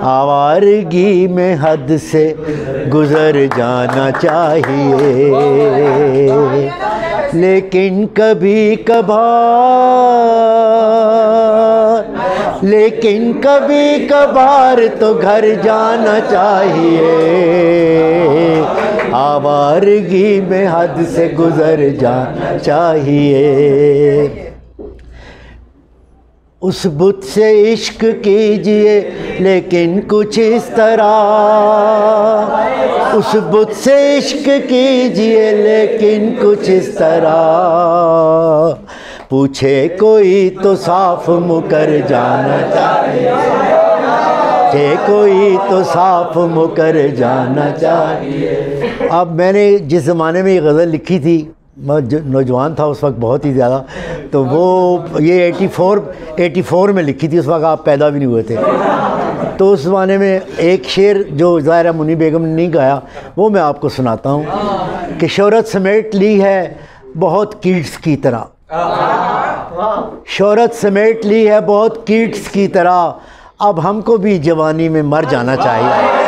आवारगी में हद से गुजर जाना चाहिए, लेकिन कभी कभार तो घर जाना चाहिए। आवारगी में हद से गुजर जाना चाहिए। उस बुत से इश्क कीजिए लेकिन कुछ इस तरह, उस बुत से इश्क कीजिए लेकिन कुछ इस तरह, पूछे कोई तो साफ मुकर जाना चाहिए, कोई तो साफ मुकर जाना चाहिए। अब मैंने जिस ज़माने में ये गज़ल लिखी थी, मैं नौजवान था उस वक्त बहुत ही ज़्यादा, तो वो ये 84 में लिखी थी, उस वक्त आप पैदा भी नहीं हुए थे। तो उस ज़माने में एक शेर जो ज़ाहिरा मुनी बेगम ने नहीं गाया वो मैं आपको सुनाता हूँ कि शोहरत समेट ली है बहुत कीट्स की तरह, शोहरत समेट ली है बहुत कीट्स की तरह, अब हमको भी जवानी में मर जाना चाहिए।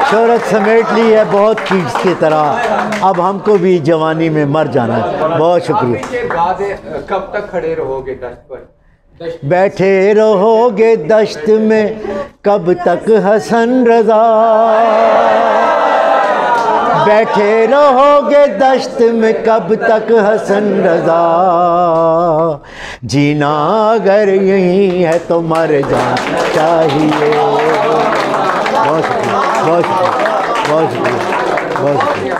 शोहरत समेट ली है बहुत कीट्स की तरह, अब हमको भी जवानी में मर जाना है। बहुत शुक्रिया। कब तक खड़े रहोगे दश्त पर? बैठे रहोगे दश्त में कब तक हसन रज़ा, बैठे रहोगे दश्त में कब तक हसन रज़ा, जीना अगर यही है तो मर जाना चाहिए। बहुत शुक्रिया, बहुत शुक्रिया, बहुत शुक्रिया, बहुत शुक्रिया।